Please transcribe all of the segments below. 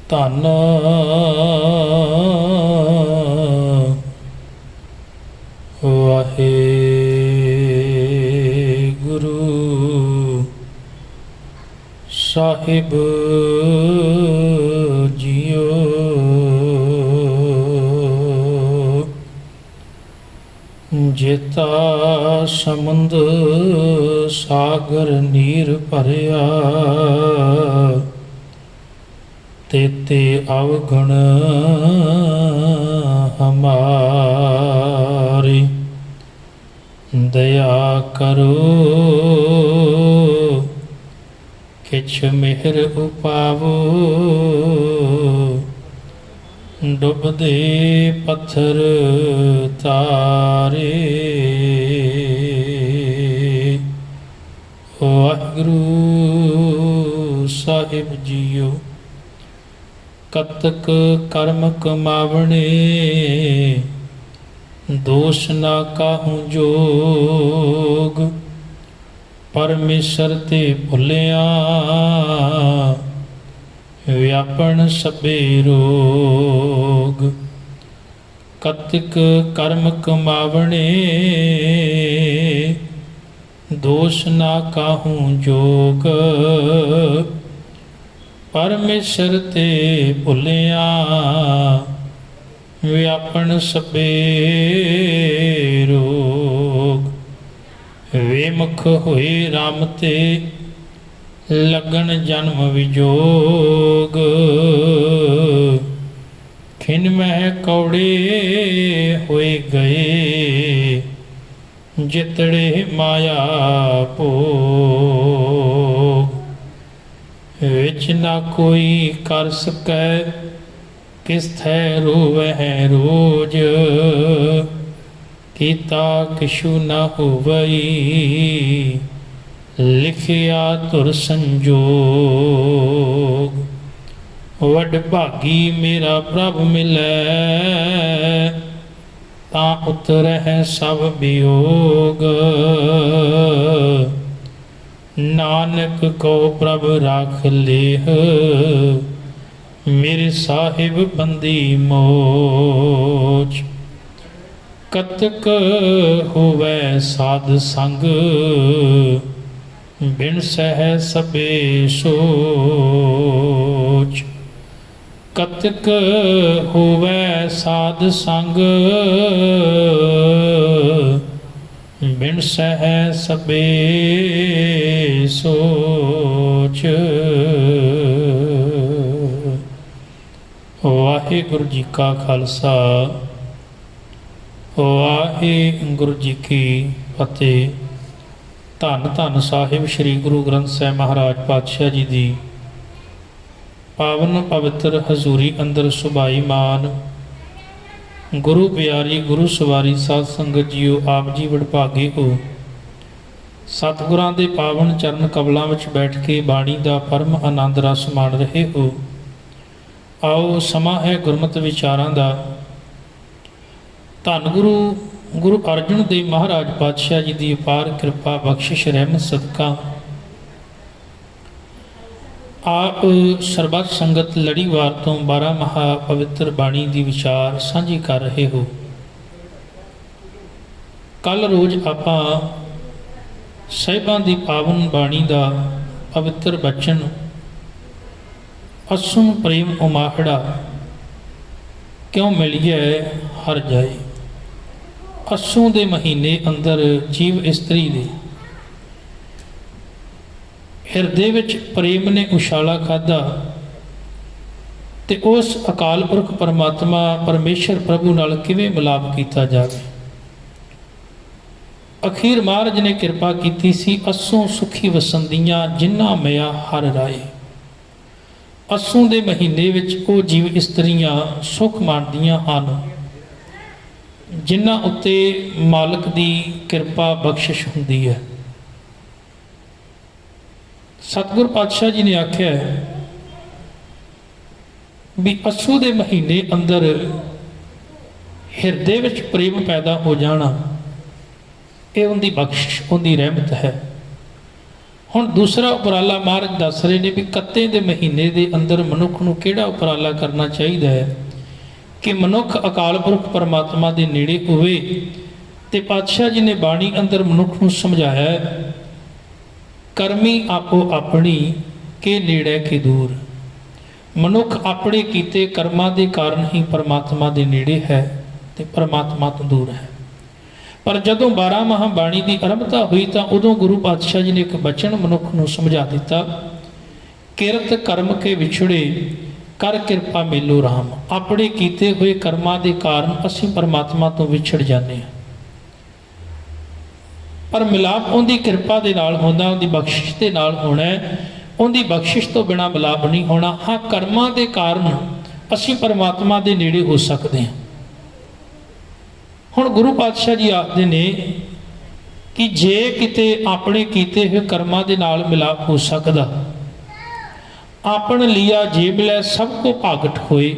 ਧੰਨ ਵਾਹਿਗੁਰੂ ਸਾਹਿਬ ਜੀਓ। ਜੇਤਾ ਸਮੁੰਦ ਸਾਗਰ ਨੀਰ ਭਰਿਆ, ਤੇਤੇ ਅਵਗੁਣ ਹਮਾਰੀ। ਦਇਆ ਕਰੋ ਕਿਛ ਮਿਹਰ ਉਪਾਵੋ, ਡੁੱਬਦੇ ਪੱਥਰ ਤਾਰੇ। ਵਾਹਿਗੁਰੂ ਸਾਹਿਬ ਜੀਓ। ਕਤਕ ਕਰਮ ਕਮਾਵਣੇ, ਦੋਸ਼ ਨਾ ਕਾਹੂ ਜੋਗ। ਪਰਮੇਸ਼ਰ ਤੇ ਭੁੱਲਿਆ, ਵਿਆਪਣ ਸਭੇ ਰੋਗ। ਕਤਕ ਕਰਮ ਕਮਾਵਣੇ, ਦੋਸ਼ ਨਾ ਕਾਹੂ ਜੋਗ। ਪਰਮੇਸ਼ਰ ਤੇ ਭੁੱਲਿਆ, ਵਿਆਪਣ ਸਭੇ ਰੋਗ। ਵੇਮੁਖ ਹੋਏ ਰਾਮ ਤੇ, ਲਗਨ ਜਨਮ ਵਿਜੋਗ। ਖਿਨ ਮਹਿ ਕੌੜੇ ਹੋਏ ਗਏ, ਜਿਤੜੇ ਮਾਇਆ ਭੋਗ। ਵਿੱਚ ਨਾ ਕੋਈ ਕਰ ਸਕੈ, ਕਿਸ ਥੈ ਰੋਵਹਿ ਰੋਜ। ਕੀਤਾ ਕਿਛੂ ਨਾ ਹੋਵਈ, ਲਿਖਿਆ ਧੁਰ ਸੰਜੋਗ। ਵਡ ਭਾਗੀ ਮੇਰਾ ਪ੍ਰਭ ਮਿਲੈ, ਤਾਂ ਉਤਰਹਿ ਸਭ ਵਿਯੋਗ। ਨਾਨਕ ਕੋ ਪ੍ਰਭ ਰਾਖ ਲੇਹ, ਮੇਰੇ ਸਾਹਿਬ ਬੰਦੀ ਮੋਚ। ਕਤਕ ਹੋਵੈ ਸਾਧ ਸੰਗ, ਬਿਨ ਸਹਿ ਸਭੇ ਸੋਚ। ਕਤਕ ਹੋਵੈ ਸਾਧ ਸੰਗ, ਬਿਨ ਸਹਿ ਸਭੇ ਸੋਚ। ਵਾਹਿਗੁਰੂ ਜੀ ਕਾ ਖਾਲਸਾ, ਵਾਹਿਗੁਰੂ ਜੀ ਕੀ ਫਤਿਹ। ਧੰਨ ਧੰਨ ਸਾਹਿਬ ਸ੍ਰੀ ਗੁਰੂ ਗ੍ਰੰਥ ਸਾਹਿਬ ਮਹਾਰਾਜ ਪਾਤਸ਼ਾਹ ਜੀ ਦੀ ਪਾਵਨ ਪਵਿੱਤਰ ਹਜ਼ੂਰੀ ਅੰਦਰ ਸੁਭਾਈ ਮਾਨ ਗੁਰੂ ਪਿਆਰੀ ਗੁਰੂ ਸਵਾਰੀ ਸਾਧ ਸੰਗਤ ਜੀਓ। ਆਪ ਜੀ ਵਡਭਾਗੇ ਹੋ, ਸਤਿਗੁਰਾਂ ਦੇ ਪਾਵਨ ਚਰਨ ਕਮਲਾਂ ਵਿੱਚ ਬੈਠ ਕੇ ਬਾਣੀ ਦਾ ਪਰਮ ਆਨੰਦ ਰਸ ਮਾਣ ਰਹੇ ਹੋ। ਆਓ, ਸਮਾਂ ਹੈ ਗੁਰਮਤਿ ਵਿਚਾਰਾਂ ਦਾ। ਧੰਨ ਗੁਰੂ ਅਰਜਨ ਦੇਵ ਮਹਾਰਾਜ ਪਾਤਸ਼ਾਹ ਜੀ ਦੀ ਅਪਾਰ ਕਿਰਪਾ ਬਖਸ਼ਿਸ਼ ਰਹਿਮਤ ਸਦਕਾ ਆਪ ਸਰਬੱਤ ਸੰਗਤ ਲੜੀਵਾਰ ਤੋਂ 12 ਮਹਾ ਪਵਿੱਤਰ ਬਾਣੀ ਦੀ ਵਿਚਾਰ ਸਾਂਝੀ ਕਰ ਰਹੇ ਹੋ। ਕੱਲ ਰੋਜ਼ ਆਪਾਂ ਸਾਹਿਬਾਂ ਦੀ ਪਾਵਨ ਬਾਣੀ ਦਾ ਪਵਿੱਤਰ ਬਚਨ ਅਸੁਮ ਪ੍ਰੇਮ ਉਮਾਹੜਾ ਕਿਉਂ ਮਿਲੀਏ ਹਰ ਜਾਏ। ਅੱਸੋਂ ਦੇ ਮਹੀਨੇ ਅੰਦਰ ਜੀਵ ਇਸਤਰੀ ਦੇ ਹਿਰਦੇ ਵਿੱਚ ਪ੍ਰੇਮ ਨੇ ਉਛਾਲਾ ਖਾਧਾ ਤੇ ਉਸ ਅਕਾਲ ਪੁਰਖ ਪਰਮਾਤਮਾ ਪਰਮੇਸ਼ਰ ਪ੍ਰਭੂ ਨਾਲ ਕਿਵੇਂ ਮਿਲਾਪ ਕੀਤਾ ਜਾਵੇ। ਅਖੀਰ ਮਹਾਰਾਜ ਨੇ ਕਿਰਪਾ ਕੀਤੀ ਸੀ, ਅੱਸੋਂ ਸੁਖੀ ਵਸੰਦੀਆਂ ਜਿਨ੍ਹਾਂ ਮਿਆ ਹਰ ਰਾਏ। ਅੱਸੋਂ ਦੇ ਮਹੀਨੇ ਵਿੱਚ ਉਹ ਜੀਵ ਇਸਤਰੀਆਂ ਸੁਖ ਮਾਣਦੀਆਂ ਹਨ ਜਿਨ੍ਹਾਂ ਉੱਤੇ ਮਾਲਕ ਦੀ ਕਿਰਪਾ ਬਖਸ਼ਿਸ਼ ਹੁੰਦੀ ਹੈ। ਸਤਿਗੁਰ ਪਾਤਸ਼ਾਹ ਜੀ ਨੇ ਆਖਿਆ ਵੀ ਅੱਸੂ ਦੇ ਮਹੀਨੇ ਅੰਦਰ ਹਿਰਦੇ ਵਿੱਚ ਪ੍ਰੇਮ ਪੈਦਾ ਹੋ ਜਾਣਾ, ਇਹ ਉਹਦੀ ਬਖਸ਼ਿਸ਼, ਉਹਦੀ ਰਹਿਮਤ ਹੈ। ਹੁਣ ਦੂਸਰਾ ਉਪਰਾਲਾ ਮਹਾਰਾਜ ਦੱਸ ਰਹੇ ਨੇ ਵੀ ਕੱਤੇ ਦੇ ਮਹੀਨੇ ਦੇ ਅੰਦਰ ਮਨੁੱਖ ਨੂੰ ਕਿਹੜਾ ਉਪਰਾਲਾ ਕਰਨਾ ਚਾਹੀਦਾ ਹੈ ਕਿ ਮਨੁੱਖ ਅਕਾਲ ਪੁਰਖ ਪਰਮਾਤਮਾ ਦੇ ਨੇੜੇ ਹੋਵੇ। ਤੇ ਪਾਤਸ਼ਾਹ ਜੀ ਨੇ ਬਾਣੀ ਅੰਦਰ ਮਨੁੱਖ ਨੂੰ ਸਮਝਾਇਆ ਹੈ, ਕਰਮੀ ਆਪੋ ਆਪਣੀ ਕੇ ਨੇੜੇ ਕੇ ਦੂਰ। ਮਨੁੱਖ ਆਪਣੇ ਕੀਤੇ ਕਰਮਾਂ ਦੇ ਕਾਰਨ ਹੀ ਪਰਮਾਤਮਾ ਦੇ ਨੇੜੇ ਹੈ ਤੇ ਪਰਮਾਤਮਾ ਤੋਂ ਦੂਰ ਹੈ। ਪਰ ਜਦੋਂ 12 ਮਾਹ ਬਾਣੀ ਦੀ ਆਰੰਭਤਾ ਹੋਈ ਤਾਂ ਉਦੋਂ ਗੁਰੂ ਪਾਤਸ਼ਾਹ ਜੀ ਨੇ ਇੱਕ ਬਚਨ ਮਨੁੱਖ ਨੂੰ ਸਮਝਾ ਦਿੱਤਾ, ਕਿਰਤ ਕਰਮ ਕੇ ਵਿਛੜੇ ਕਰ ਕਿਰਪਾ ਮੇਲੋ ਰਾਮ। ਆਪਣੇ ਕੀਤੇ ਹੋਏ ਕਰਮਾਂ ਦੇ ਕਾਰਨ ਅਸੀਂ ਪਰਮਾਤਮਾ ਤੋਂ ਵਿਛੜ ਜਾਂਦੇ ਹਾਂ, ਪਰ ਮਿਲਾਪ ਉਹਦੀ ਕਿਰਪਾ ਦੇ ਨਾਲ ਹੁੰਦਾ, ਉਹਦੀ ਬਖਸ਼ਿਸ਼ ਦੇ ਨਾਲ ਹੋਣਾ ਹੈ। ਉਹਦੀ ਬਖਸ਼ਿਸ਼ ਤੋਂ ਬਿਨਾਂ ਮਿਲਾਪ ਨਹੀਂ ਹੋਣਾ। ਹਾਂ, ਕਰਮਾਂ ਦੇ ਕਾਰਨ ਅਸੀਂ ਪਰਮਾਤਮਾ ਦੇ ਨੇੜੇ ਹੋ ਸਕਦੇ ਹਾਂ। ਹੁਣ ਗੁਰੂ ਪਾਤਸ਼ਾਹ ਜੀ ਆਖਦੇ ਨੇ ਕਿ ਜੇ ਕਿਤੇ ਆਪਣੇ ਕੀਤੇ ਹੋਏ ਕਰਮਾਂ ਦੇ ਨਾਲ ਮਿਲਾਪ ਹੋ ਸਕਦਾ, ਆਪਣ ਲਿਆ ਜੇਬ ਲੈ ਸਭ ਕੋ ਭਾਗਟ ਹੋਏ।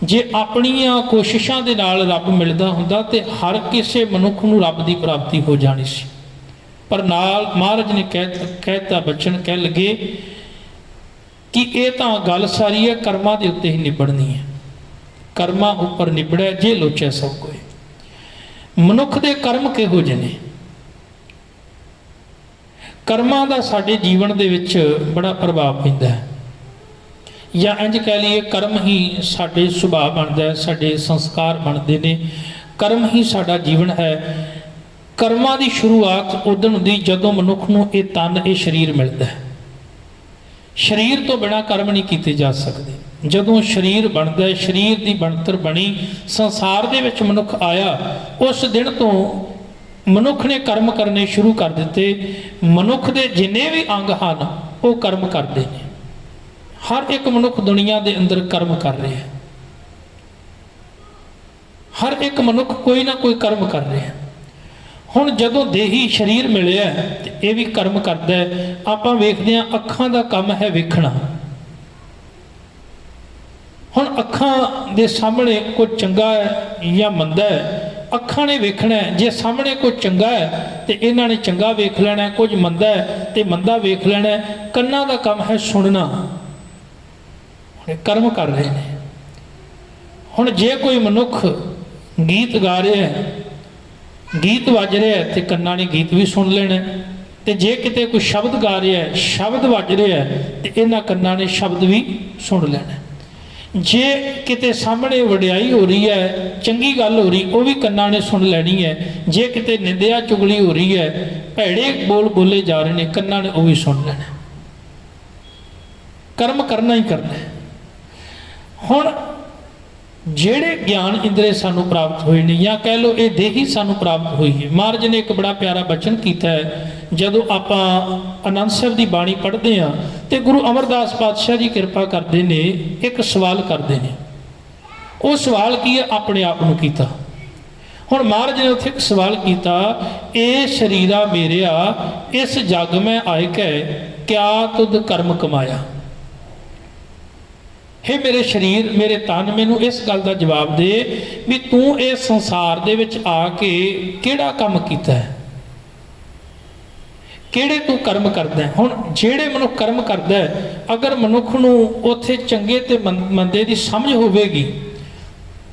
ਜੇ ਆਪਣੀਆਂ ਕੋਸ਼ਿਸ਼ਾਂ ਦੇ ਨਾਲ ਰੱਬ ਮਿਲਦਾ ਹੁੰਦਾ ਤੇ ਹਰ ਕਿਸੇ ਮਨੁੱਖ ਨੂੰ ਰੱਬ ਦੀ ਪ੍ਰਾਪਤੀ ਹੋ ਜਾਣੀ ਸੀ। ਪਰ ਨਾਲ ਮਹਾਰਾਜ ਨੇ ਕਹਿਤਾ ਬਚਨ ਕਹਿ ਲਗੇ ਕਿ ਇਹ ਤਾਂ ਗੱਲ ਸਾਰੀ ਹੈ ਕਰਮਾਂ ਦੇ ਉੱਤੇ ਹੀ ਨਿਬੜਨੀ ਹੈ। ਕਰਮਾਂ ਉੱਪਰ ਨਿਬੜਿਆ ਜੇ ਲੋਚਿਆ ਸਭ ਕੋਈ। ਮਨੁੱਖ ਦੇ ਕਰਮ ਕਿਹੋ ਜਿਹੇ ਨੇ? ਕਰਮਾਂ ਦਾ ਸਾਡੇ ਜੀਵਨ ਦੇ ਵਿੱਚ ਬੜਾ ਪ੍ਰਭਾਵ ਪੈਂਦਾ ਹੈ, ਜਾਂ ਇੰਝ ਕਹਿ ਲਈਏ ਕਰਮ ਹੀ ਸਾਡੇ ਸੁਭਾਅ ਬਣਦਾ ਹੈ, ਸਾਡੇ ਸੰਸਕਾਰ ਬਣਦੇ ਨੇ। ਕਰਮ ਹੀ ਸਾਡਾ ਜੀਵਨ ਹੈ। ਕਰਮਾਂ ਦੀ ਸ਼ੁਰੂਆਤ ਉਦੋਂ ਹੁੰਦੀ ਜਦੋਂ ਮਨੁੱਖ ਨੂੰ ਇਹ ਤਨ, ਇਹ ਸਰੀਰ ਮਿਲਦਾ ਹੈ। ਸਰੀਰ ਤੋਂ ਬਿਨਾਂ ਕਰਮ ਨਹੀਂ ਕੀਤੇ ਜਾ ਸਕਦੇ। ਜਦੋਂ ਸਰੀਰ ਬਣਦਾ ਹੈ, ਸਰੀਰ ਦੀ ਬਣਤਰ ਬਣੀ, ਸੰਸਾਰ ਦੇ ਵਿੱਚ ਮਨੁੱਖ ਆਇਆ, ਉਸ ਦਿਨ ਤੋਂ ਮਨੁੱਖ ਨੇ ਕਰਮ ਕਰਨੇ ਸ਼ੁਰੂ ਕਰ ਦਿੱਤੇ। ਮਨੁੱਖ ਦੇ ਜਿੰਨੇ ਵੀ ਅੰਗ ਹਨ ਉਹ ਕਰਮ ਕਰਦੇ ਨੇ। ਹਰ ਇੱਕ ਮਨੁੱਖ ਦੁਨੀਆ ਦੇ ਅੰਦਰ ਕਰਮ ਕਰ ਰਿਹਾ ਹੈ। ਹਰ ਇੱਕ ਮਨੁੱਖ ਕੋਈ ਨਾ ਕੋਈ ਕਰਮ ਕਰ ਰਿਹਾ ਹੈ। ਹੁਣ ਜਦੋਂ ਦੇਹੀ ਸਰੀਰ ਮਿਲਿਆ ਤੇ ਇਹ ਵੀ ਕਰਮ ਕਰਦਾ ਹੈ। ਆਪਾਂ ਵੇਖਦੇ ਹਾਂ ਅੱਖਾਂ ਦਾ ਕੰਮ ਹੈ ਵੇਖਣਾ। ਹੁਣ ਅੱਖਾਂ ਦੇ ਸਾਹਮਣੇ ਕੋਈ ਚੰਗਾ ਹੈ ਜਾਂ ਮੰਦਾ ਹੈ, ਅੱਖਾਂ ਨੇ ਵੇਖਣਾ ਹੈ। ਜੇ ਸਾਹਮਣੇ ਕੋਈ ਚੰਗਾ ਹੈ ਤੇ ਇਹਨਾਂ ਨੇ ਚੰਗਾ ਵੇਖ ਲੈਣਾ, ਕੁਝ ਮੰਦਾ ਹੈ ਤੇ ਮੰਦਾ ਵੇਖ ਲੈਣਾ। ਕੰਨਾਂ ਦਾ ਕੰਮ ਹੈ ਸੁਣਨਾ। ਕਰਮ ਕਰ ਰਹੇ ਨੇ। ਹੁਣ ਜੇ ਕੋਈ ਮਨੁੱਖ ਗੀਤ ਗਾ ਰਿਹਾ ਹੈ, ਗੀਤ ਵੱਜ ਰਿਹਾ ਹੈ ਤੇ ਕੰਨਾਂ ਨੇ ਗੀਤ ਵੀ ਸੁਣ ਲੈਣਾ। ਤੇ ਜੇ ਕਿਤੇ ਕੋਈ ਸ਼ਬਦ ਗਾ ਰਿਹਾ ਹੈ, ਸ਼ਬਦ ਵੱਜ ਰਿਹਾ ਹੈ ਤੇ ਇਹਨਾਂ ਕੰਨਾਂ ਨੇ ਸ਼ਬਦ ਵੀ ਸੁਣ ਲੈਣਾ। ਜੇ ਕਿਤੇ ਸਾਹਮਣੇ ਵਡਿਆਈ ਹੋ ਰਹੀ ਹੈ, ਚੰਗੀ ਗੱਲ ਹੋ ਰਹੀ, ਉਹ ਵੀ ਕੰਨਾਂ ਨੇ ਸੁਣ ਲੈਣੀ ਹੈ। ਜੇ ਕਿਤੇ ਨਿੰਦਿਆ ਚੁਗਲੀ ਹੋ ਰਹੀ ਹੈ, ਭੈੜੇ ਬੋਲ ਬੋਲੇ ਜਾ ਰਹੇ ਨੇ, ਕੰਨਾਂ ਨੇ ਉਹ ਵੀ ਸੁਣ ਲੈਣਾ। ਕਰਮ ਕਰਨਾ ਹੀ ਕਰਨਾ ਹੈ। ਹੁਣ ਜਿਹੜੇ ਗਿਆਨ ਇੰਦਰੇ ਸਾਨੂੰ ਪ੍ਰਾਪਤ ਹੋਏ ਨੇ, ਜਾਂ ਕਹਿ ਲਓ ਇਹ ਦੇਹੀ ਸਾਨੂੰ ਪ੍ਰਾਪਤ ਹੋਈ ਹੈ। ਮਹਾਰਾਜ ਨੇ ਇੱਕ ਬੜਾ ਪਿਆਰਾ ਬਚਨ ਕੀਤਾ ਹੈ। ਜਦੋਂ ਆਪਾਂ ਆਨੰਦ ਸਾਹਿਬ ਦੀ ਬਾਣੀ ਪੜ੍ਹਦੇ ਹਾਂ ਤੇ ਗੁਰੂ ਅਮਰਦਾਸ ਪਾਤਸ਼ਾਹ ਜੀ ਕਿਰਪਾ ਕਰਦੇ ਨੇ, ਇੱਕ ਸਵਾਲ ਕਰਦੇ ਨੇ। ਉਹ ਸਵਾਲ ਕੀ ਹੈ? ਆਪਣੇ ਆਪ ਨੂੰ ਕੀਤਾ। ਹੁਣ ਮਹਾਰਾਜ ਨੇ ਉੱਥੇ ਇੱਕ ਸਵਾਲ ਕੀਤਾ, ਇਹ ਸਰੀਰਾ ਮੇਰਿਆ ਇਸ ਜਗ ਮੈਂ ਆਇ ਕੈ ਕਿਆ ਤੁਧ ਕਰਮ ਕਮਾਇਆ। ਹੇ ਮੇਰੇ ਸਰੀਰ, ਮੇਰੇ ਤਨ, ਮੈਨੂੰ ਇਸ ਗੱਲ ਦਾ ਜਵਾਬ ਦੇ ਵੀ ਤੂੰ ਇਸ ਸੰਸਾਰ ਦੇ ਵਿੱਚ ਆ ਕੇ ਕਿਹੜਾ ਕੰਮ ਕੀਤਾ ਹੈ, ਕਿਹੜੇ ਤੂੰ ਕਰਮ ਕਰਦਾ ਹੈ। ਹੁਣ ਜਿਹੜੇ ਮਨੁੱਖ ਕਰਮ ਕਰਦਾ ਹੈ, ਅਗਰ ਮਨੁੱਖ ਨੂੰ ਉੱਥੇ ਚੰਗੇ ਤੇ ਮੰਦੇ ਦੀ ਸਮਝ ਹੋਵੇਗੀ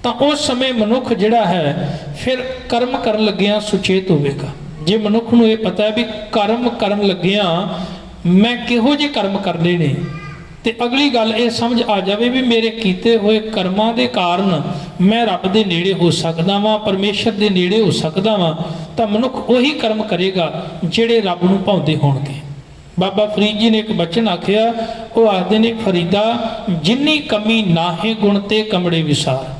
ਤਾਂ ਉਸ ਸਮੇਂ ਮਨੁੱਖ ਜਿਹੜਾ ਹੈ ਫਿਰ ਕਰਮ ਕਰਨ ਲੱਗਿਆਂ ਸੁਚੇਤ ਹੋਵੇਗਾ। ਜੇ ਮਨੁੱਖ ਨੂੰ ਇਹ ਪਤਾ ਹੈ ਵੀ ਕਰਮ ਕਰਨ ਲੱਗਿਆਂ ਮੈਂ ਕਿਹੋ ਜਿਹੇ ਕਰਮ ਕਰਨੇ ਨੇ, ਤੇ ਅਗਲੀ ਗੱਲ ਇਹ ਸਮਝ ਆ ਜਾਵੇ ਵੀ ਮੇਰੇ ਕੀਤੇ ਹੋਏ ਕਰਮਾਂ ਦੇ ਕਾਰਨ ਮੈਂ ਰੱਬ ਦੇ ਨੇੜੇ ਹੋ ਸਕਦਾ ਵਾਂ, ਪਰਮੇਸ਼ਰ ਦੇ ਨੇੜੇ ਹੋ ਸਕਦਾ ਵਾਂ, ਤਾਂ ਮਨੁੱਖ ਉਹੀ ਕਰਮ ਕਰੇਗਾ ਜਿਹੜੇ ਰੱਬ ਨੂੰ ਭਾਉਂਦੇ ਹੋਣਗੇ। ਬਾਬਾ ਫਰੀਦ ਜੀ ਨੇ ਇੱਕ ਬਚਨ ਆਖਿਆ, ਉਹ ਆਖਦੇ ਨੇ, ਫਰੀਦਾ ਜਿੰਨੀ ਕਮੀ ਨਾਹੇ ਗੁਣ ਤੇ ਕਮੜੇ ਵਿਸਾਰ,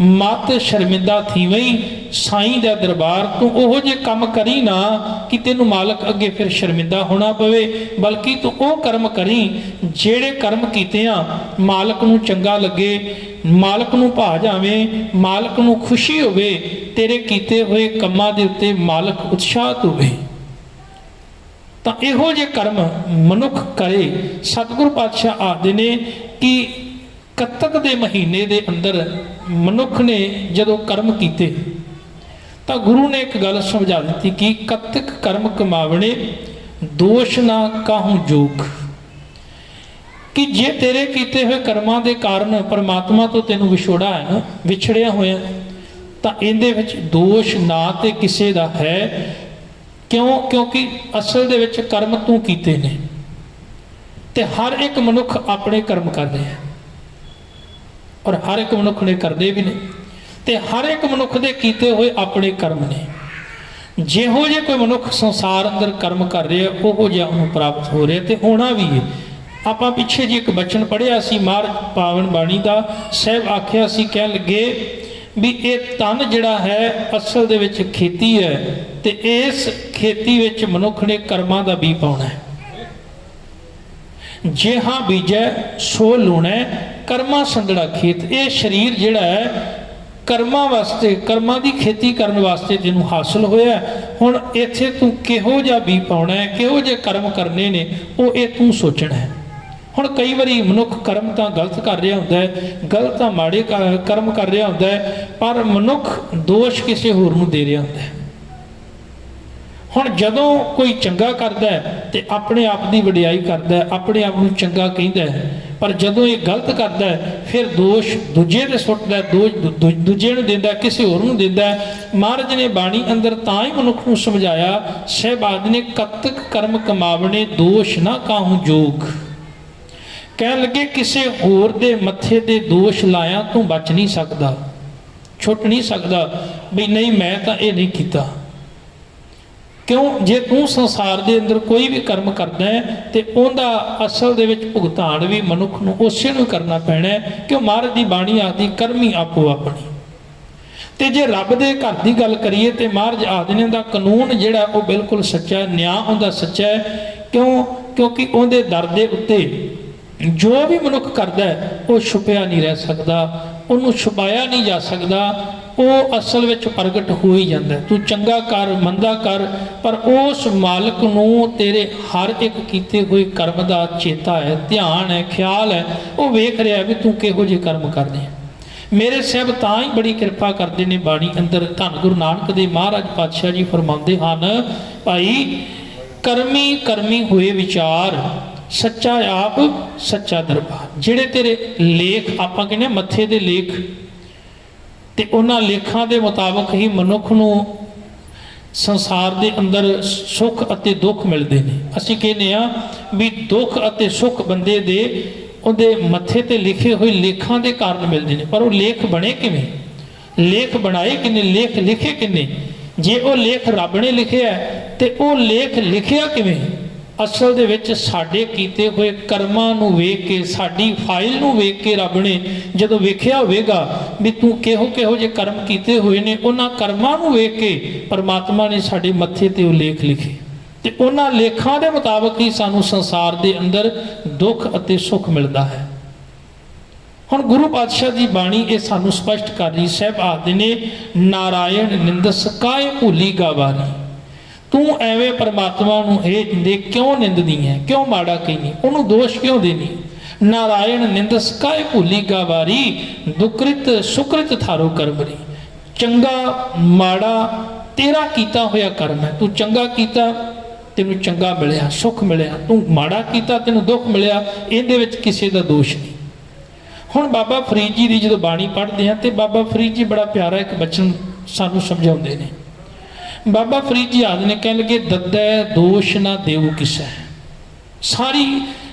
ਮਤ ਸ਼ਰਮਿੰਦਾ ਥੀਵਈ ਸਾਈਂ ਦਾ ਦਰਬਾਰ। ਤੂੰ ਉਹੋ ਜਿਹੇ ਕੰਮ ਕਰੀ ਨਾ ਕਿ ਤੈਨੂੰ ਮਾਲਕ ਅੱਗੇ ਫਿਰ ਸ਼ਰਮਿੰਦਾ ਹੋਣਾ ਪਵੇ, ਬਲਕਿ ਤੂੰ ਉਹ ਕਰਮ ਕਰੀ ਜਿਹੜੇ ਕਰਮ ਕੀਤੇ ਆ ਮਾਲਕ ਨੂੰ ਚੰਗਾ ਲੱਗੇ, ਮਾਲਕ ਨੂੰ ਭਾ ਜਾਵੇ, ਮਾਲਕ ਨੂੰ ਖੁਸ਼ੀ ਹੋਵੇ, ਤੇਰੇ ਕੀਤੇ ਹੋਏ ਕੰਮਾਂ ਦੇ ਉੱਤੇ ਮਾਲਕ ਉਤਸ਼ਾਹਿਤ ਹੋਵੇ। ਤਾਂ ਇਹੋ ਜਿਹੇ ਕਰਮ ਮਨੁੱਖ ਕਰੇ। ਸਤਿਗੁਰੂ ਪਾਤਸ਼ਾਹ ਆਖਦੇ ਨੇ ਕਿ ਕੱਤਕ ਦੇ ਮਹੀਨੇ ਦੇ ਅੰਦਰ ਮਨੁੱਖ ਨੇ ਜਦੋਂ ਕਰਮ ਕੀਤੇ ਤਾਂ ਗੁਰੂ ਨੇ ਇੱਕ ਗੱਲ ਸਮਝਾ ਦਿੱਤੀ ਕਿ ਕੱਤਕ ਕਰਮ ਕਮਾਵਣੇ दोष ना काहूं जोग। कि जे तेरे कीते हुए कर्मां दे कारण परमात्मा तो तेनों विछोड़ा है ना, विछड़िया होया, तो इहदे विच दोष ना ते किसे दा है। क्यों? क्योंकि असल दे विच कर्म तू कीते ने, ते हर एक मनुख अपने कर्म कर रहा है, और हर एक मनुख ने करते भी ने, ते हर एक मनुख दे कीते हुए अपने कर्म ने। जिहो जे कोई मनुख संसार अंदर कर्म कर रहा है उहो जिहा उहनूं प्राप्त हो रहा, ते होना भी है। आपां पिछे जी एक बचन पढ़िया सी महाराज पावन बाणी दा, साहब आखिया सी, कह लगे भी ये तन जिहड़ा है असल दे विच खेती है, ते इस खेती विच मनुख ने कर्मां दा बीज पाउणा है। जिहा बीजै सो लूणै, कर्मा संदड़ा खेत। ये शरीर जिहड़ा है कर्मां वास्ते, कर्मां दी खेती करन वास्ते तैनूं हासिल होया। हुण इत्थे तूं किहो जिहा बीज पाउणा है, किहो जिहे कर्म करने ने, वो ये तूं सोचना है। हुण कई बारी मनुख कर्म तां गलत कर रहा हुंदा है, गलत तां माड़े कर्म कर रहा हुंदा है, पर मनुख दोष किसी होर नूं दे रहा हुंदा है। हुण जदों कोई चंगा करदा है ते अपने आप की वडियाई करदा है, अपने आप नूं चंगा कहंदा है, पर जदों ये गलत करदा है फिर दोष दूजे ते सुੱਟਦਾ, दोष दूजे नूं दिंदा, किसी होर नूं दिंदा। महाराज ने बाणी अंदर तां ही मनुख नूं समझाया, सहबाद ने कतक कर्म कमावणे दोष ना काहूं जोग। कह लगे किसी होर दे मत्थे दे दोष लाया तू बच नहीं सकता, छुट नहीं सकता भी नहीं मैं तो ये नहीं किया। क्यों? जे तू संसार दे अंदर कोई भी कर्म करदा है तो उहदा असल दे विच भुगतान भी मनुख नूं उसे नूं करना पैना है। क्यों? महाराज की बाणी आदि कर्मी आपो अपनी। तो जे रब दे घर की गल करिए तो महाराज आदने का कानून जिहड़ा वो बिल्कुल सच्चा है, न्याय उहदा सच्चा है। क्यों? क्योंकि उहदे दर दे उत्ते जो भी मनुख करता है वो छुपया नहीं रह सकता, उन्होंने छुपाया नहीं जा सकता, वो असल में प्रगट हो ही जाता है। तू चंगा कर मंदा कर, पर उस मालिक नूं तेरे हर एक कीते हुए कर्म का चेता है, ध्यान है, ख्याल है, वो वेख रहा है भी तू किहो जिहे कर्म करने। मेरे साहब तां ही बड़ी कृपा करते हैं बाणी अंदर। धन गुरु नानक देव महाराज पातशाह जी फरमाते हैं, भाई कर्मी कर्मी हुए विचार, सच्चा आप सच्चा दरबार। जिहड़े तेरे लेख आपां कहने मत्थे दे लेख, ते उन्हां लेखां दे मुताबक ही मनुख नूं संसार दे अंदर सुख अते दुख मिलदे ने। असीं कहने आ भी दुख अते सुख बंदे दे उहदे मत्थे ते लिखे हुए लेखां दे कारण मिलदे ने। पर वो लेख बने किवें? लेख बनाए किने? लेख लिखे किने? जे वो लेख रब ने लिखिआ ते वो लेख लिखिआ किवें? असल दे विच साडे कीते हुए कर्मां नूं वेख के, साडी फाइल नूं वेख के रब ने जदों वेखिआ होवेगा भी तू किहो किहो जे कर्म कीते हुए ने, उन्हां कर्मां नूं वेख के परमात्मा ने साडे मत्थे ते वो लेख लिखे, ते उन्हां लेखां दे मुताबक ही सानूं संसार दे अंदर दुख अते सुख मिलदा है। हुण गुरु पातशाह की बाणी ये सानूं स्पष्ट कर रही। साहब आखदे ने, नारायण निंदस काहे भूली गावारी। तू एवें परमात्मा नूं दे क्यों निंददी है, क्यों माड़ा कहनी, उन्होंने दोष क्यों देनी। नारायण निंदस काहे भूली गावारी, दुकृत सुकृत थारो करमरी। चंगा माड़ा तेरा कीता होया कर्म है। तू चंगा कीता तेनूं चंगा मिलिया, सुख मिलिया, तू माड़ा कीता तेनूं दुख मिलिया, इहदे विच किसी का दोष नहीं। हुण बाबा फरीद जी की जो बाणी पढ़ते हैं तो बाबा फरीद जी बड़ा प्यारा एक बचन सानूं समझाउंदे ने। बाबा फरीद जी आदि ने कह लगे, दद्दै दोष ना देव किसै। सारी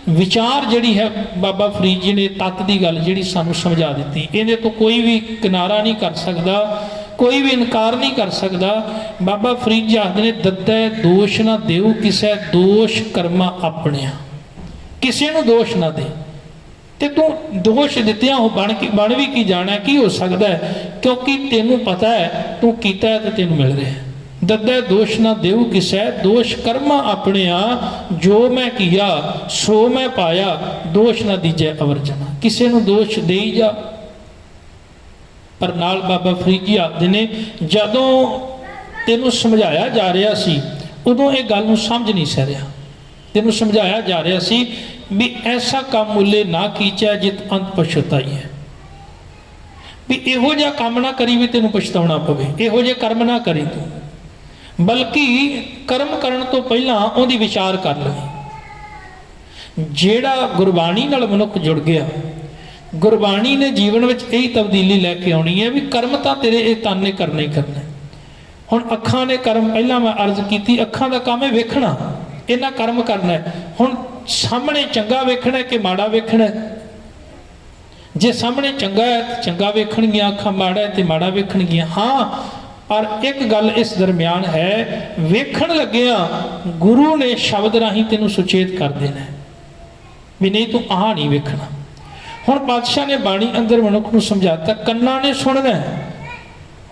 विचार जिहड़ी है बाबा फरीद जी ने तत्त की गल जिहड़ी सानूं समझा दी। इहदे तो कोई भी किनारा नहीं कर सकता, कोई भी इनकार नहीं कर सकता। बाबा फरीद जी आदि ने, दद्दै दोष ना देव किसै, दोष कर्मा अपने, किसी नूं दोष ना दे। ते तू दोष दित्तिया हो बन भी की जाना, की हो सकता है, क्योंकि तेनू पता है तू कीता है तो तेनू मिल रहा है। दद्दै दोष ना देव किसै, दोष कर्मा अपने आ, जो मैं किया सो मैं पाया, दोष ना दीजै अवरजना। किसी नू दोष दे ही जा। पर नाल बाबा फरीद जी आखदे ने, जदों तेनू समझाया जा रहा सी उदों ये गल नू समझ नहीं सह रहा। तेनू समझाया जा रहा सी भी ऐसा काम मुले ना कीचा जित अंत पछताई है। भी इहो जिहा काम ना करी भी तेनू पछताउणा पवे, इहो जिहे कर्म ना करी तू। बल्कि कर्म करन तो पहला उहदी विचार कर लवे। जिहड़ा गुरबाणी नाल मनुख जुड़ गया, गुरबाणी ने जीवन में यही तब्दीली लैके आनी है भी कर्म तो तेरे ये तन ने करना ही करना। हुण अखां ने कर्म, पहला मैं अर्ज की अखां का काम है वेखना, इन्ना कर्म करना है। हुण सामने चंगा वेखना है कि माड़ा वेखना है? जे सामने चंगा है तो चंगा वेखणगियां, अखां माड़ा है तो माड़ा वेखणगियां। हाँ, और एक गल इस दरम्यान है, वेखण लग्गिया गुरु ने शब्द राही तेनों सुचेत कर देना है भी नहीं तू आह नहीं वेखना। हुण पातशाह ने बाणी अंदर मनुख नूं समझाता, कन्ना ने सुनना है।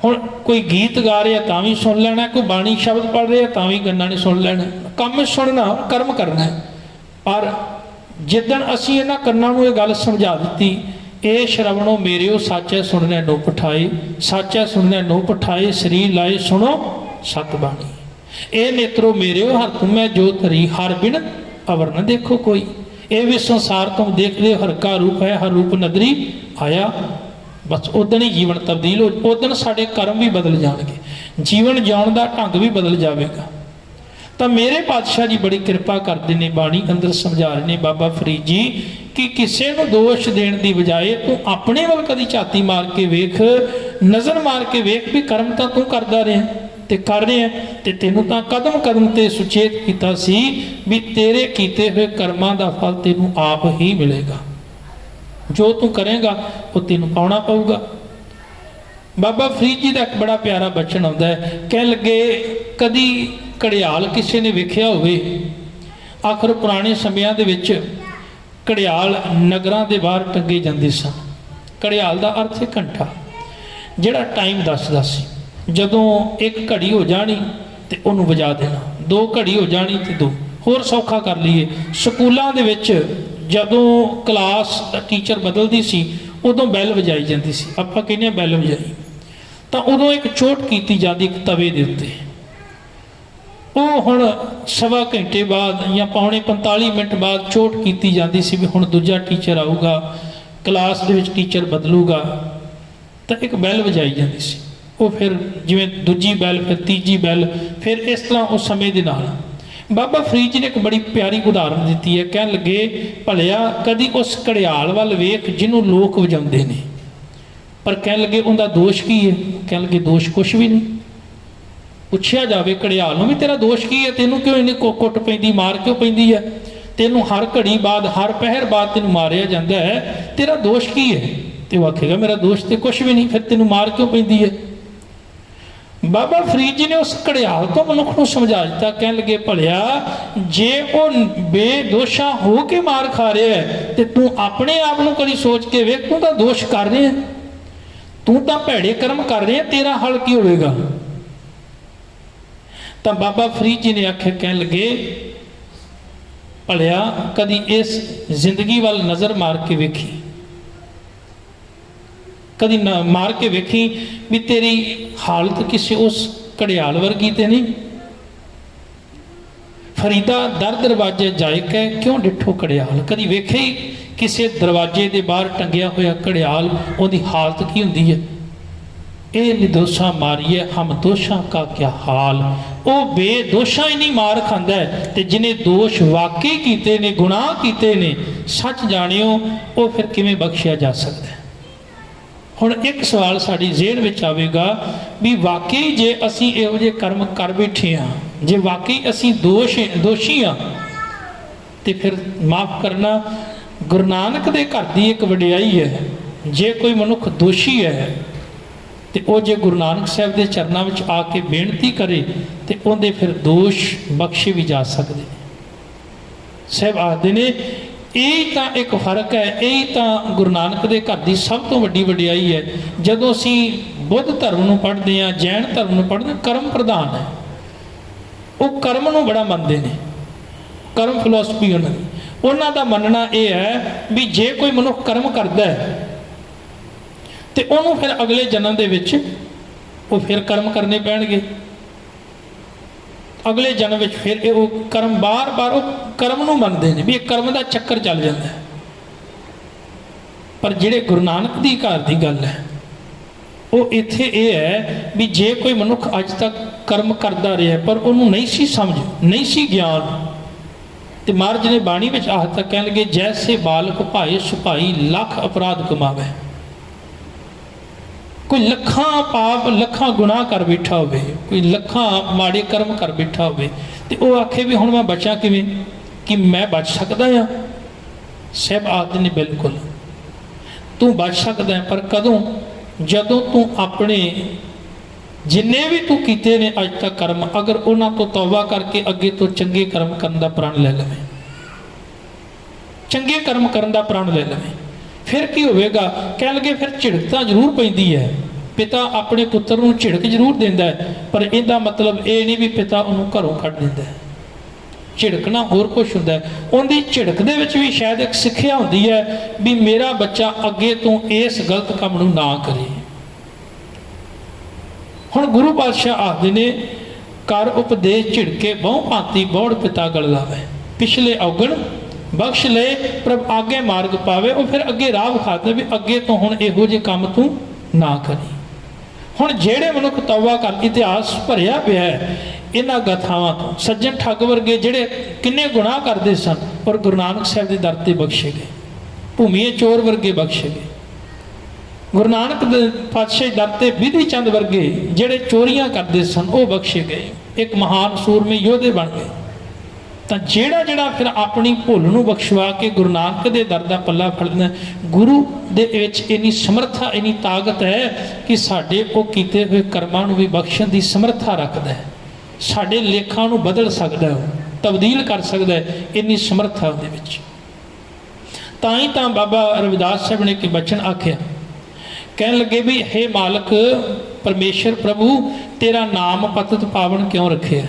हुण कोई गीत गा रहा तां भी सुन लेना, कोई बाणी शब्द पढ़ रहा तां भी कन्ना ने सुन लेना। काम सुनना, कर्म करना है। पर जिदन असीं इन्हां कन्नां नूं इह गल समझा दित्ती, ए श्रवणो मेरियो साचा सुनना नो पठाए, साचा सुनना नो पठाए, शरीर लाए सुनो सत बाणी। ए नेत्रो मेरियो हर तुम्हें जो धरी, हर बिन अवर न देखो कोई। ए भी संसार तुम देख रहे हर का रूप है, हर रूप नदरी आया। बस उदन ही जीवन तब्दील हो, उदन साडे कर्म भी बदल जाएंगे, जीवन जिउण दा ढंग भी बदल जाएगा। तो मेरे पातशाह जी बड़ी कृपा करते हैं, बाणी अंदर समझा रहे हैं बाबा फरीद जी कि किसी को दोष देने की बजाय तू अपने वाल कदी झाती मार के वेख, नज़र मार के वेख भी कर्म तो तू करता रहा ते कर रहे हैं, तो तेनों तो कदम कदम ते सुचेत किया सी भी तेरे कीते हुए कर्मां दा फल तेनों आप ही मिलेगा। जो तू करेगा वो तेनों पाउणा पऊगा। बाबा फरीद जी का एक बड़ा प्यारा बचन आता है, कह लगे कदी घड़ियाल किसी ने वेख्या होवे। आखिर पुराने समयां दे विच घड़ियाल नगरां दे बाहर टंगे जांदे सन। घड़ियाल दा अर्थ है घंटा, जिहड़ा टाइम दसदा सी। जदों एक घड़ी हो जानी तो उन्होंने वजा देना, दो घड़ी हो जानी तो दो। होर सौखा कर लीए, स्कूलों दे विच जदों क्लास टीचर बदलती सी उदों बैल वजाई जाती सी। आपां कहने बैल वजाई, तो उदों एक चोट की जाती एक तवे दे उत्ते। वो हुण सवा घंटे बाद या पौने 45 मिनट बाद चोट की जाती सी भी हुण दूजा टीचर आऊगा, क्लास दे विच टीचर बदलूगा, तो एक बैल वजाई जाती सी। वो फिर जिवें दूजी बैल, फिर तीजी बैल, फिर इस तरह उस समय दे नाल बाबा फरीद जी ने एक बड़ी प्यारी उदाहरण दी है। कह लगे भलिया कदी उस घड़ियाल वाल वेख जिन्हों लोग वजाउंदे ने, पर कह लगे उनका दोष की है? कह लगे दोष कुछ भी नहीं। पुछया जाए घड़ियाल नूं भी तेरा दोष की है, तेनों क्यों इन्नी कुट पैंदी, मार क्यों पैंदी है, तेनों हर घड़ी बाद हर पहर बाद तेनों मारिया जाता है, तेरा दोष की है? तो वह आखेगा मेरा दोष तो कुछ भी नहीं, फिर तेनों मार क्यों पैंदी है? बाबा फरीद जी ने उस घड़ियाल को मनुख को समझा दिता। कह लगे भलिया जे वो बेदोशा हो के मार खा रहा है तो तू अपने आप को कभी सोच के वेख, तू तो दोष कर रहे है, तू तो भैड़े कर्म कर रहे है, तेरा हल की होगा? तो बाबा फरीद जी ने आख्या, कह लगे भलिया कभी इस जिंदगी वाल नज़र मार के वेखी, कभी मार के वेखी भी तेरी हालत किसी उस घड़ियाल वर्गी तो नहीं। फरीदा दर दरवाजे जाए कै क्यों डिठो घड़ियाल, कभी वेखे ही किसी दरवाजे के बाहर टंगिया होया घड़ियाल, उहदी हालत की हुंदी है? ये निर्दोषा मारिए हम दोषा का क्या हाल। वो बेदोषा ही नहीं मार खांदा है, ते जिन्हें दोष वाकई कीते ने, गुनाह कीते ने, सच जानियो वो फिर किवें बख्शिया जा सकता है? हुण एक सवाल साडी जेहन विच आवेगा भी वाकई जे असीं इहो जिहे कर्म कर बैठे हाँ, जे वाकई असीं दोषी हाँ, तो फिर माफ़ करना गुरु नानक दे घर दी एक वडियाई है। जे कोई मनुख दोषी है तो वह जो गुरु नानक साहब के चरणों में आके बेनती करे तो उनके फिर दोष बख्शे भी जा सकते। साहब आखते ने यही तो एक फर्क है, यही तो गुरु नानक के घर की सब तो वड्डी वडियाई है। जदों असी बुद्ध धर्म को पढ़ते हैं, जैन धर्म को पढ़ते हैं, कर्म प्रधान है, वो कर्म को बड़ा मनते हैं, कर्म फिलोसफी उन्होंने का मनना यह है भी जे कोई मनुख कर्म करता है तो उन्होंने फिर अगले जन्म के विच वो फिर कर्म करने पैणगे। अगले जन्म में फिर वो कर्म बार बार वो कर्म नूं मनते हैं भी कर्म का चक्कर चल जाता है। पर जिहड़े गुरु नानक दी घर की गल है ਉਹ ਇੱਥੇ ਇਹ ਹੈ ਵੀ ਜੇ ਕੋਈ ਮਨੁੱਖ ਅੱਜ ਤੱਕ ਕਰਮ ਕਰਦਾ ਰਿਹਾ ਪਰ ਉਹਨੂੰ ਨਹੀਂ ਸੀ ਸਮਝ, ਨਹੀਂ ਸੀ ਗਿਆਨ, ਤੇ ਮਹਾਰਾਜ ਨੇ ਬਾਣੀ ਵਿੱਚ ਆਖਤਾ, ਕਹਿਣ ਲੱਗੇ ਜੈਸੇ ਬਾਲਕ ਭਾਏ ਸੁਭਾਈ ਲੱਖ ਅਪਰਾਧ ਕਮਾਵੇ। ਕੋਈ ਲੱਖਾਂ ਪਾਪ ਲੱਖਾਂ ਗੁਨਾਹ ਕਰ ਬੈਠਾ ਹੋਵੇ, ਕੋਈ ਲੱਖਾਂ ਮਾੜੇ ਕਰਮ ਕਰ ਬੈਠਾ ਹੋਵੇ, ਤੇ ਉਹ ਆਖੇ ਵੀ ਹੁਣ ਮੈਂ ਬਚਾਂ ਕਿਵੇਂ, ਕਿ ਮੈਂ ਬਚ ਸਕਦਾ ਹਾਂ? ਸਾਹਿਬ ਆਖਦੇ ਨੇ ਬਿਲਕੁਲ ਤੂੰ ਬਚ ਸਕਦਾ ਹੈ, ਪਰ ਕਦੋਂ? ਜਦੋਂ ਤੂੰ ਆਪਣੇ ਜਿੰਨੇ ਵੀ ਤੂੰ ਕੀਤੇ ਨੇ ਅੱਜ ਤੱਕ ਕਰਮ, ਅਗਰ ਉਹਨਾਂ ਤੋਂ ਤੌਬਾ ਕਰਕੇ ਅੱਗੇ ਤੋਂ ਚੰਗੇ ਕਰਮ ਕਰਨ ਦਾ ਪ੍ਰਣ ਲੈ ਲਵੇਂ, ਚੰਗੇ ਕਰਮ ਕਰਨ ਦਾ ਪ੍ਰਣ ਲੈ ਲਵੇਂ, ਫਿਰ ਕੀ ਹੋਵੇਗਾ? ਕਹਿ ਲਗੇ ਫਿਰ ਝਿੜਕ ਤਾਂ ਜ਼ਰੂਰ ਪੈਂਦੀ ਹੈ, ਪਿਤਾ ਆਪਣੇ ਪੁੱਤਰ ਨੂੰ ਝਿੜਕ ਜ਼ਰੂਰ ਦਿੰਦਾ ਹੈ, ਪਰ ਇਹਦਾ ਮਤਲਬ ਇਹ ਨਹੀਂ ਵੀ ਪਿਤਾ ਉਹਨੂੰ ਘਰੋਂ ਕੱਢ ਦਿੰਦਾ ਹੈ। ਝਿੜਕਣਾ ਹੋਰ ਕੁਛ ਹੁੰਦਾ ਹੈ, ਉਹਦੀ ਝਿੜਕ ਦੇ ਵਿੱਚ ਵੀ ਸ਼ਾਇਦ ਇੱਕ ਸਿੱਖਿਆ ਹੁੰਦੀ ਹੈ ਵੀ ਮੇਰਾ ਬੱਚਾ ਅੱਗੇ ਤੋਂ ਇਸ ਗਲਤ ਕੰਮ ਨੂੰ ਨਾ ਕਰੇ। ਹੁਣ ਗੁਰੂ ਪਾਤਸ਼ਾਹ ਆਖਦੇ ਨੇ, ਕਰ ਉਪਦੇਸ਼ ਝਿੜਕੇ ਬਹੁ ਭਾਂਤੀ ਬੌੜ ਪਿਤਾ ਗਲ ਲਾਵੇ, ਪਿਛਲੇ ਔਗਣ ਬਖਸ਼ ਲਏ ਪ੍ਰਭ ਆਗੇ ਮਾਰਗ ਪਾਵੇ। ਉਹ ਫਿਰ ਅੱਗੇ ਰਾਹ ਵਿਖਾਦੇ ਵੀ ਅੱਗੇ ਤੋਂ ਹੁਣ ਇਹੋ ਜਿਹੇ ਕੰਮ ਤੂੰ ਨਾ ਕਰੀ। ਹੁਣ ਜਿਹੜੇ ਮਨੁੱਖ ਤੌਬਾ ਕਰ, ਇਤਿਹਾਸ ਭਰਿਆ ਪਿਆ ਹੈ ਇਹਨਾਂ ਗਾਥਾਵਾਂ ਤੋਂ, ਸੱਜਣ ਠੱਗ ਵਰਗੇ ਜਿਹੜੇ ਕਿੰਨੇ ਗੁਨਾਹ ਕਰਦੇ ਸਨ ਪਰ ਗੁਰੂ ਨਾਨਕ ਸਾਹਿਬ ਦੇ ਦਰ ਤੇ ਬਖਸ਼ੇ ਗਏ, ਭੂਮੀਏ ਚੋਰ ਵਰਗੇ ਬਖਸ਼ੇ ਗਏ, ਗੁਰੂ ਨਾਨਕ ਦੇ ਪਾਤਸ਼ਾਹ ਦਰ ਤੇ ਵਿਧੀ ਚੰਦ ਵਰਗੇ ਜਿਹੜੇ ਚੋਰੀਆਂ ਕਰਦੇ ਸਨ ਉਹ ਬਖਸ਼ੇ ਗਏ, ਇੱਕ ਮਹਾਨ ਸੂਰਮੇ ਯੋਧੇ ਬਣ ਗਏ। ਤਾਂ ਜਿਹੜਾ ਫਿਰ ਆਪਣੀ ਭੁੱਲ ਨੂੰ ਬਖਸ਼ਵਾ ਕੇ ਗੁਰੂ ਨਾਨਕ ਦੇ ਦਰ ਦਾ ਪੱਲਾ ਫੜਦਾ, ਗੁਰੂ ਦੇ ਵਿੱਚ ਇੰਨੀ ਸਮਰੱਥਾ, ਇੰਨੀ ਤਾਕਤ ਹੈ ਕਿ ਸਾਡੇ ਉਹ ਕੀਤੇ ਹੋਏ ਕਰਮਾਂ ਨੂੰ ਵੀ ਬਖਸ਼ਣ ਦੀ ਸਮਰੱਥਾ ਰੱਖਦਾ ਹੈ, ਸਾਡੇ ਲੇਖਾਂ ਨੂੰ ਬਦਲ ਸਕਦਾ ਹੈ, ਤਬਦੀਲ ਕਰ ਸਕਦਾ ਹੈ, ਇੰਨੀ ਸਮਰੱਥਾ ਉਹਦੇ ਵਿੱਚ। ਤਾਂ ਹੀ ਤਾਂ ਬਾਬਾ ਰਵਿਦਾਸ ਸਾਹਿਬ ਨੇ ਕਿ ਬਚਨ ਆਖਿਆ, ਕਹਿਣ ਲੱਗੇ ਵੀ ਹੇ ਮਾਲਕ ਪਰਮੇਸ਼ਰ ਪ੍ਰਭੂ, ਤੇਰਾ ਨਾਮ ਪਤਿਤ ਪਾਵਨ ਕਿਉਂ ਰੱਖਿਆ?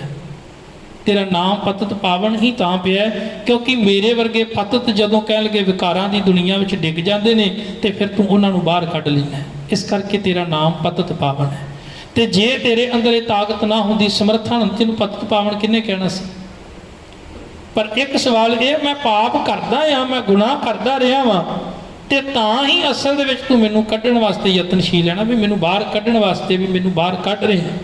ਤੇਰਾ ਨਾਮ ਪਤਿਤ ਪਾਵਨ ਹੀ ਤਾਂ ਪਿਆ ਕਿਉਂਕਿ ਮੇਰੇ ਵਰਗੇ ਪਤਿਤ ਜਦੋਂ ਕਹਿਣ ਲੱਗੇ ਵਿਕਾਰਾਂ ਦੀ ਦੁਨੀਆ ਵਿੱਚ ਡਿੱਗ ਜਾਂਦੇ ਨੇ ਤੇ ਫਿਰ ਤੂੰ ਉਹਨਾਂ ਨੂੰ ਬਾਹਰ ਕੱਢ ਲੈਂਦਾ, ਇਸ ਕਰਕੇ ਤੇਰਾ ਨਾਮ ਪਤਿਤ ਪਾਵਨ ਹੈ। ਤੇ ਜੇ ਤੇਰੇ ਅੰਦਰ ਇਹ ਤਾਕਤ ਨਾ ਹੁੰਦੀ, ਸਮਰੱਥਾ ਨਾ, ਤੈਨੂੰ ਪਤਿਤ ਪਾਵਨ ਕਿਹਨੇ ਕਹਿਣਾ ਸੀ? ਪਰ ਇੱਕ ਸਵਾਲ ਇਹ, ਮੈਂ ਪਾਪ ਕਰਦਾ ਹਾਂ, ਮੈਂ ਗੁਨਾਹ ਕਰਦਾ ਰਿਹਾ ਵਾਂ, ਤੇ ਤਾਂ ਹੀ ਅਸਲ ਦੇ ਵਿੱਚ ਤੂੰ ਮੈਨੂੰ ਕੱਢਣ ਵਾਸਤੇ ਯਤਨਸ਼ੀਲ ਹੈ ਨਾ, ਵੀ ਮੈਨੂੰ ਬਾਹਰ ਕੱਢਣ ਵਾਸਤੇ ਵੀ ਮੈਨੂੰ ਬਾਹਰ ਕੱਢ ਰਿਹਾ।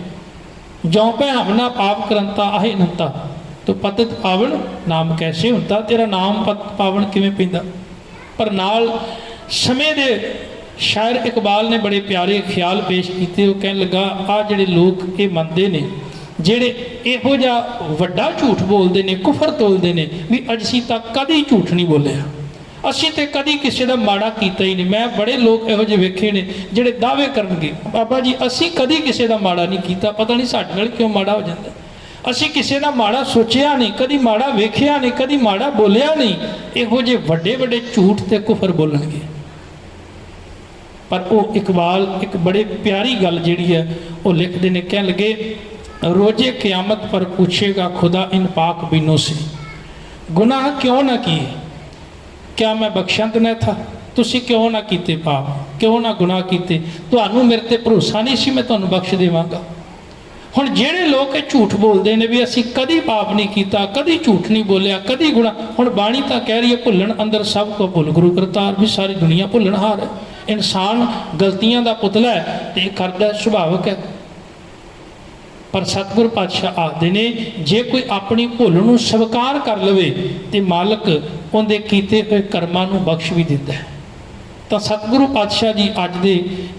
ਜੋਂ ਭੈਵਨਾ ਪਾਪ ਕਰੰਤਾ ਆਹੇ ਨੰਤਾ ਤੋ ਪਤਿਤ ਪਾਵਨ ਨਾਮ ਕੈਸੇ ਹੁੰਦਾ, ਤੇਰਾ ਨਾਮ ਪਤਿਤ ਪਾਵਨ ਕਿਵੇਂ ਪੈਂਦਾ? ਪਰ ਨਾਲ ਸਮੇਂ ਦੇ ਸ਼ਾਇਰ ਇਕਬਾਲ ਨੇ ਬੜੇ ਪਿਆਰੇ ਖਿਆਲ ਪੇਸ਼ ਕੀਤੇ। ਉਹ ਕਹਿਣ ਲੱਗਾ, ਆਹ ਜਿਹੜੇ ਲੋਕ ਇਹ ਮੰਨਦੇ ਨੇ, ਜਿਹੜੇ ਇਹੋ ਜਿਹਾ ਵੱਡਾ ਝੂਠ ਬੋਲਦੇ ਨੇ, ਕੁਫਰ ਤੋਲਦੇ ਨੇ ਵੀ ਅਸੀਂ ਤਾਂ ਕਦੀ ਝੂਠ ਨਹੀਂ ਬੋਲਿਆ, ਅਸੀਂ ਤੇ ਕਦੀ ਕਿਸੇ ਦਾ ਮਾੜਾ ਕੀਤਾ ਹੀ ਨਹੀਂ। ਮੈਂ ਬੜੇ ਲੋਕ ਇਹੋ ਜਿਹੇ ਵੇਖੇ ਨੇ ਜਿਹੜੇ ਦਾਅਵੇ ਕਰਨਗੇ, ਬਾਬਾ ਜੀ ਅਸੀਂ ਕਦੀ ਕਿਸੇ ਦਾ ਮਾੜਾ ਨਹੀਂ ਕੀਤਾ, ਪਤਾ ਨਹੀਂ ਸਾਡੇ ਨਾਲ ਕਿਉਂ ਮਾੜਾ ਹੋ ਜਾਂਦਾ, ਅਸੀਂ ਕਿਸੇ ਦਾ ਮਾੜਾ ਸੋਚਿਆ ਨਹੀਂ, ਕਦੀ ਮਾੜਾ ਵੇਖਿਆ ਨਹੀਂ, ਕਦੀ ਮਾੜਾ ਬੋਲਿਆ ਨਹੀਂ। ਇਹੋ ਜਿਹੇ ਵੱਡੇ ਵੱਡੇ ਝੂਠ ਤੇ ਕੁਫਰ ਬੋਲਣਗੇ। ਪਰ ਉਹ ਇਕਬਾਲ ਇੱਕ ਬੜੇ ਪਿਆਰੀ ਗੱਲ ਜਿਹੜੀ ਹੈ ਉਹ ਲਿਖਦੇ ਨੇ, ਕਹਿਣ ਲੱਗੇ, ਰੋਜ਼ੇ ਕਿਆਮਤ ਪਰ ਪੁੱਛੇਗਾ ਖੁਦਾ ਇਨ ਪਾਕ ਬੀਨੋਂ ਸੇ, ਗੁਨਾਹ ਕਿਉਂ ਨਾ ਕੀਏ, ਕਿਆ ਮੈਂ ਬਖਸ਼ੰਦ ਨਾ ਥਾ, ਤੁਸੀਂ ਕਿਉਂ ਨਾ ਕੀਤੇ ਪਾਪ, ਕਿਉਂ ਨਾ ਗੁਨਾਹ ਕੀਤੇ, ਤੁਹਾਨੂੰ ਮੇਰੇ ਤੇ ਭਰੋਸਾ ਨਹੀਂ ਸੀ ਮੈਂ ਤੁਹਾਨੂੰ ਬਖਸ਼ ਦੇਵਾਂਗਾ। ਹੁਣ ਜਿਹੜੇ ਲੋਕ ਇਹ ਝੂਠ ਬੋਲਦੇ ਨੇ ਵੀ ਅਸੀਂ ਕਦੀ ਪਾਪ ਨਹੀਂ ਕੀਤਾ, ਕਦੀ ਝੂਠ ਨਹੀਂ ਬੋਲਿਆ, ਕਦੀ ਗੁਨਾਹ, ਹੁਣ ਬਾਣੀ ਤਾਂ ਕਹਿ ਰਹੀ ਹੈ ਭੁੱਲਣ ਅੰਦਰ ਸਭ ਕੋ ਭੁੱਲ ਗੁਰੂ ਕਰਤਾਰ, ਵੀ ਸਾਰੀ ਦੁਨੀਆ ਭੁੱਲਣਹਾਰ ਹੈ। ਇਨਸਾਨ ਗਲਤੀਆਂ ਦਾ ਪੁਤਲਾ ਹੈ ਤੇ ਇਹ ਕਰਦਾ ਸੁਭਾਵਿਕ ਹੈ। ਪਰ ਸਤਿਗੁਰ ਪਾਤਸ਼ਾਹ ਆਖਦੇ ਨੇ, ਜੇ ਕੋਈ ਆਪਣੀ ਭੁੱਲ ਨੂੰ ਸਵੀਕਾਰ ਕਰ ਲਵੇ ਤੇ ਮਾਲਕ ਉਹਦੇ ਕੀਤੇ ਹੋਏ ਕਰਮਾਂ ਨੂੰ ਬਖਸ਼ ਵੀ ਦਿੰਦਾ ਹੈ। ਤਾਂ ਸਤਿਗੁਰੂ ਪਾਤਸ਼ਾਹ ਜੀ ਅੱਜ ਦੇ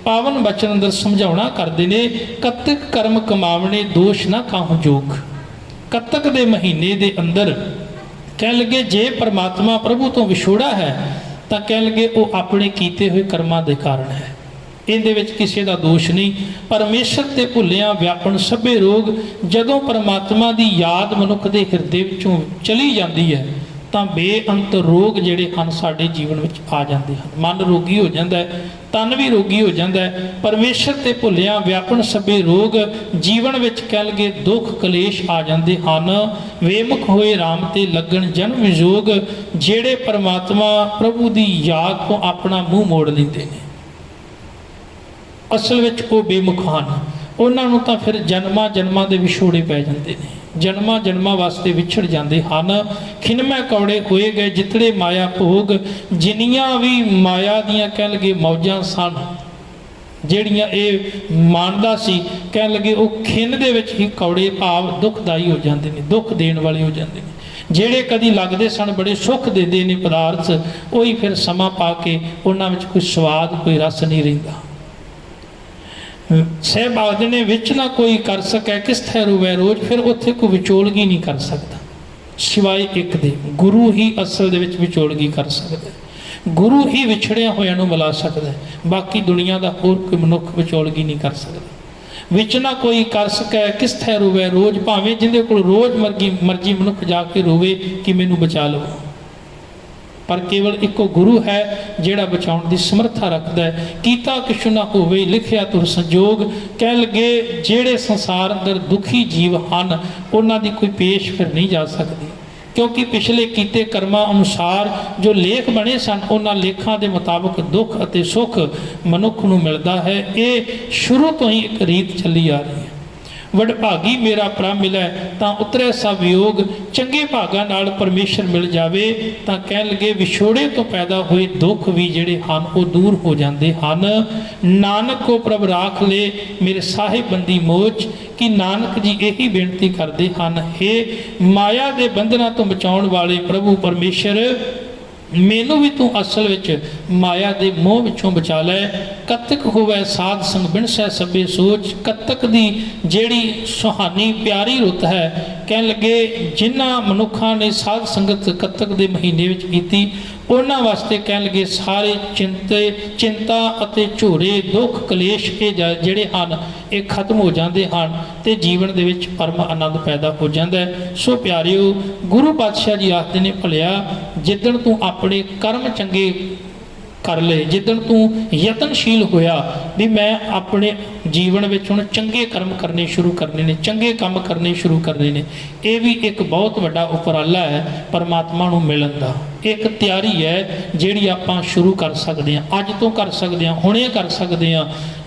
ਪਾਵਨ ਬਚਨ ਅੰਦਰ ਸਮਝਾਉਣਾ ਕਰਦੇ ਨੇ, ਕੱਤਕ ਕਰਮ ਕਮਾਵਣੇ ਦੋਸ਼ ਨਾ ਕਾਹੂ ਜੋਗ। ਕੱਤਕ ਦੇ ਮਹੀਨੇ ਦੇ ਅੰਦਰ ਕਹਿਣ ਲੱਗੇ, ਜੇ ਪਰਮਾਤਮਾ ਪ੍ਰਭੂ ਤੋਂ ਵਿਛੋੜਾ ਹੈ ਤਾਂ ਕਹਿਣ ਲੱਗੇ ਉਹ ਆਪਣੇ ਕੀਤੇ ਹੋਏ ਕਰਮਾਂ ਦੇ ਕਾਰਨ ਹੈ, ਇਹਦੇ ਵਿੱਚ ਕਿਸੇ ਦਾ ਦੋਸ਼ ਨਹੀਂ। ਪਰਮੇਸ਼ਰ ਤੇ ਭੁੱਲਿਆਂ ਵਿਆਪਣ ਸਭੇ ਰੋਗ, ਜਦੋਂ ਪਰਮਾਤਮਾ ਦੀ ਯਾਦ ਮਨੁੱਖ ਦੇ ਹਿਰਦੇ ਵਿੱਚੋਂ ਚਲੀ ਜਾਂਦੀ ਹੈ ਤਾਂ ਬੇਅੰਤ ਰੋਗ ਜਿਹੜੇ ਹਨ ਸਾਡੇ ਜੀਵਨ ਵਿੱਚ ਆ ਜਾਂਦੇ ਹਨ। ਮਨ ਰੋਗੀ ਹੋ ਜਾਂਦਾ ਹੈ, ਤਨ ਵੀ ਰੋਗੀ ਹੋ ਜਾਂਦਾ ਹੈ। ਪਰਮੇਸ਼ਰ ਤੇ ਭੁੱਲਿਆਂ ਵਿਆਪਣ ਸਭੇ ਰੋਗ, ਜੀਵਨ ਵਿੱਚ ਕਹਿ ਲਗੇ ਦੁੱਖ ਕਲੇਸ਼ ਆ ਜਾਂਦੇ ਹਨ। ਵੇਮੁਖ ਹੋਏ ਰਾਮ ਤੇ ਲੱਗਣ ਜਨਮ ਵਿਜੋਗ, ਜਿਹੜੇ ਪਰਮਾਤਮਾ ਪ੍ਰਭੂ ਦੀ ਯਾਦ ਤੋਂ ਆਪਣਾ ਮੂੰਹ ਮੋੜ ਲੈਂਦੇ ਨੇ, ਅਸਲ ਵਿੱਚ ਉਹ ਬੇਮੁਖ ਹਨ। ਉਹਨਾਂ ਨੂੰ ਤਾਂ ਫਿਰ ਜਨਮਾਂ ਜਨਮਾਂ ਦੇ ਵਿਛੋੜੇ ਪੈ ਜਾਂਦੇ ਨੇ, ਜਨਮਾਂ ਜਨਮਾਂ ਵਾਸਤੇ ਵਿਛੜ ਜਾਂਦੇ ਹਨ। ਖਿਨਮੈ ਕੌੜੇ ਹੋਏ ਗਏ ਜਿਤੜੇ ਮਾਇਆ ਭੋਗ, ਜਿੰਨੀਆਂ ਵੀ ਮਾਇਆ ਦੀਆਂ ਕਹਿ ਲਗੇ ਮੌਜਾਂ ਸਨ, ਜਿਹੜੀਆਂ ਇਹ ਮੰਨਦਾ ਸੀ, ਕਹਿਣ ਲੱਗੇ ਉਹ ਖਿੰਨ ਦੇ ਵਿੱਚ ਹੀ ਕੌੜੇ ਭਾਵ ਦੁਖਦਾਈ ਹੋ ਜਾਂਦੇ ਨੇ, ਦੁੱਖ ਦੇਣ ਵਾਲੇ ਹੋ ਜਾਂਦੇ ਨੇ। ਜਿਹੜੇ ਕਦੀ ਲੱਗਦੇ ਸਨ ਬੜੇ ਸੁੱਖ ਦਿੰਦੇ ਨੇ ਪਦਾਰਥ, ਉਹੀ ਫਿਰ ਸਮਾਂ ਪਾ ਕੇ ਉਹਨਾਂ ਵਿੱਚ ਕੋਈ ਸਵਾਦ ਕੋਈ ਰਸ ਨਹੀਂ ਰਹਿੰਦਾ। ਸਾਹਿਬ ਆਖਦੇ ਨੇ ਵਿੱਚ ਨਾ ਕੋਈ ਕਰ ਸਕੈ ਕਿਸ ਥੈ ਰੋਵੈ ਰੋਜ਼, ਫਿਰ ਉੱਥੇ ਕੋਈ ਵਿਚੋਲਗੀ ਨਹੀਂ ਕਰ ਸਕਦਾ ਸਿਵਾਏ ਇੱਕ ਦੇ। ਗੁਰੂ ਹੀ ਅਸਲ ਦੇ ਵਿੱਚ ਵਿਚੋਲਗੀ ਕਰ ਸਕਦਾ, ਗੁਰੂ ਹੀ ਵਿਛੜਿਆ ਹੋਇਆਂ ਨੂੰ ਮਿਲਾ ਸਕਦਾ, ਬਾਕੀ ਦੁਨੀਆ ਦਾ ਹੋਰ ਕੋਈ ਮਨੁੱਖ ਵਿਚੋਲਗੀ ਨਹੀਂ ਕਰ ਸਕਦਾ। ਵਿੱਚ ਨਾ ਕੋਈ ਕਰ ਸਕੈ ਕਿਸ ਥੈ ਰੋਵੈ ਰੋਜ਼, ਭਾਵੇਂ ਜਿਹਦੇ ਕੋਲ ਰੋਜ਼ ਮਰਜੀ ਮਨੁੱਖ ਜਾ ਕੇ ਰੋਵੇ ਕਿ ਮੈਨੂੰ ਬਚਾ ਲਓ, ਪਰ ਕੇਵਲ ਇੱਕੋ ਗੁਰੂ ਹੈ ਜਿਹੜਾ ਬਚਾਉਣ ਦੀ ਸਮਰੱਥਾ ਰੱਖਦਾ ਹੈ। ਕੀਤਾ ਕਿਛੁ ਨਾ ਹੋਵੇ ਲਿਖਿਆ ਤੁਰ ਸੰਜੋਗ, ਕਹਿਣ ਲੱਗੇ ਜਿਹੜੇ ਸੰਸਾਰ ਅੰਦਰ ਦੁਖੀ ਜੀਵ ਹਨ ਉਹਨਾਂ ਦੀ ਕੋਈ ਪੇਸ਼ ਫਿਰ ਨਹੀਂ ਜਾ ਸਕਦੀ, ਕਿਉਂਕਿ ਪਿਛਲੇ ਕੀਤੇ ਕਰਮਾਂ ਅਨੁਸਾਰ ਜੋ ਲੇਖ ਬਣੇ ਸਨ ਉਹਨਾਂ ਲੇਖਾਂ ਦੇ ਮੁਤਾਬਕ ਦੁੱਖ ਅਤੇ ਸੁੱਖ ਮਨੁੱਖ ਨੂੰ ਮਿਲਦਾ ਹੈ। ਇਹ ਸ਼ੁਰੂ ਤੋਂ ਹੀ ਇੱਕ ਰੀਤ ਚੱਲੀ ਆ ਰਹੀ ਹੈ। ਵਡਭਾਗੀ ਮੇਰਾ ਪ੍ਰਭ ਮਿਲੈ ਤਾਂ ਉਤਰੈ ਸਭ ਵਿਯੋਗ, ਚੰਗੇ ਭਾਗਾਂ ਨਾਲ ਪਰਮੇਸ਼ਰ ਮਿਲ ਜਾਵੇ ਤਾਂ ਕਹਿਣ ਲੱਗੇ ਵਿਛੋੜੇ ਤੋਂ ਪੈਦਾ ਹੋਏ ਦੁੱਖ ਵੀ ਜਿਹੜੇ ਹਨ ਉਹ ਦੂਰ ਹੋ ਜਾਂਦੇ ਹਨ। ਨਾਨਕ ਕੋ ਪ੍ਰਭ ਰਾਖ ਲੈ ਮੇਰੇ ਸਾਹਿਬ ਬੰਦੀ ਮੋਚ, ਕਿ ਨਾਨਕ ਜੀ ਇਹੀ ਬੇਨਤੀ ਕਰਦੇ ਹਨ, ਹੇ ਮਾਇਆ ਦੇ ਬੰਧਨਾਂ ਤੋਂ ਬਚਾਉਣ ਵਾਲੇ ਪ੍ਰਭੂ ਪਰਮੇਸ਼ਰ, ਮੈਨੂੰ ਵੀ ਤੂੰ ਅਸਲ ਵਿੱਚ ਮਾਇਆ ਦੇ ਮੋਹ ਵਿੱਚੋਂ ਬਚਾ ਲੈ। ਕਤਕ ਹੋਵੇ ਸਾਧ ਸੰਗ ਬਿਨਸੈ ਸਭੇ ਸੋਚ, ਕਤਕ ਦੀ ਜਿਹੜੀ ਸੁਹਾਨੀ ਪਿਆਰੀ ਰੁੱਤ ਹੈ, ਕਹਿਣ ਲੱਗੇ ਜਿਨ੍ਹਾਂ ਮਨੁੱਖਾਂ ਨੇ ਸਾਧ ਸੰਗਤ ਕਤਕ ਦੇ ਮਹੀਨੇ ਵਿੱਚ ਕੀਤੀ ਉਹਨਾਂ ਵਾਸਤੇ ਕਹਿਣ ਲੱਗੇ ਸਾਰੇ ਚਿੰਤਾ ਅਤੇ ਝੋਰੇ ਦੁੱਖ ਕਲੇਸ਼ ਇਹ ਜਿਹੜੇ ਹਨ ਇਹ ਖਤਮ ਹੋ ਜਾਂਦੇ ਹਨ ਤੇ ਜੀਵਨ ਦੇ ਵਿੱਚ ਪਰਮ ਆਨੰਦ ਪੈਦਾ ਹੋ ਜਾਂਦਾ ਹੈ। ਸੋ ਪਿਆਰਿਓ, ਗੁਰੂ ਪਾਤਸ਼ਾਹ ਜੀ ਆਖਦੇ ਨੇ, ਭਲਿਆ ਜਿੱਦਣ ਤੂੰ ਆਪਣੇ ਕਰਮ ਚੰਗੇ ਕਰ ਲਏ, ਜਿੱਦਣ ਤੂੰ ਯਤਨਸ਼ੀਲ ਹੋਇਆ ਵੀ ਮੈਂ ਆਪਣੇ ਜੀਵਨ ਵਿੱਚ ਹੁਣ ਚੰਗੇ ਕਰਮ ਕਰਨੇ ਸ਼ੁਰੂ ਕਰਨੇ ਨੇ, ਚੰਗੇ ਕੰਮ ਕਰਨੇ ਸ਼ੁਰੂ ਕਰਨੇ ਨੇ, ਇਹ ਵੀ ਇੱਕ ਬਹੁਤ ਵੱਡਾ ਉਪਰਾਲਾ ਹੈ ਪਰਮਾਤਮਾ ਨੂੰ ਮਿਲਣ ਦਾ। ਇੱਕ ਤਿਆਰੀ ਹੈ ਜਿਹੜੀ ਆਪਾਂ ਸ਼ੁਰੂ ਕਰ ਸਕਦੇ ਹਾਂ, ਅੱਜ ਤੋਂ ਕਰ ਸਕਦੇ ਹਾਂ, ਹੁਣੇ ਕਰ ਸਕਦੇ ਹਾਂ।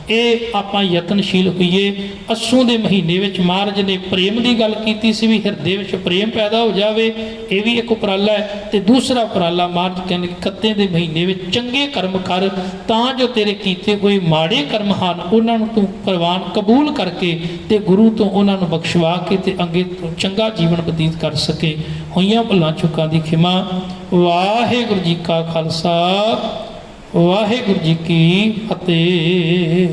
ਇਹ ਆਪਾਂ ਯਤਨਸ਼ੀਲ ਹੋਈਏ। ਅੱਸੂ ਦੇ ਮਹੀਨੇ ਵਿੱਚ ਮਹਾਰਾਜ ਨੇ ਪ੍ਰੇਮ ਦੀ ਗੱਲ ਕੀਤੀ ਸੀ ਵੀ ਹਿਰਦੇ ਵਿੱਚ ਪ੍ਰੇਮ ਪੈਦਾ ਹੋ ਜਾਵੇ, ਇਹ ਵੀ ਇੱਕ ਉਪਰਾਲਾ ਹੈ। ਤੇ ਦੂਸਰਾ ਉਪਰਾਲਾ ਮਹਾਰਾਜ ਕਹਿੰਦੇ ਕੱਤੇ ਦੇ ਮਹੀਨੇ ਵਿੱਚ ਚੰਗੇ ਕਰਮ ਕਰ ਤਾਂ ਜੋ ਤੇਰੇ ਕੀਤੇ ਹੋਏ ਮਾੜੇ ਕਰਮ ਹਨ ਉਹਨਾਂ ਨੂੰ ਤੂੰ ਪ੍ਰਵਾਨ ਕਬੂਲ ਕਰਕੇ ਤੇ ਗੁਰੂ ਤੋਂ ਉਹਨਾਂ ਨੂੰ ਬਖਸ਼ਵਾ ਕੇ ਤੇ ਅੱਗੇ ਤੋਂ ਚੰਗਾ ਜੀਵਨ ਬਤੀਤ ਕਰ ਸਕੇ। ਹੋਈਆਂ ਭੁੱਲਾਂ ਚੁੱਕਾਂ ਦੀ ਖਿਮਾ। ਵਾਹਿਗੁਰੂ ਜੀ ਕਾ ਖਾਲਸਾ, ਵਾਹਿਗੁਰੂ ਜੀ ਕੀ ਫਤਿਹ।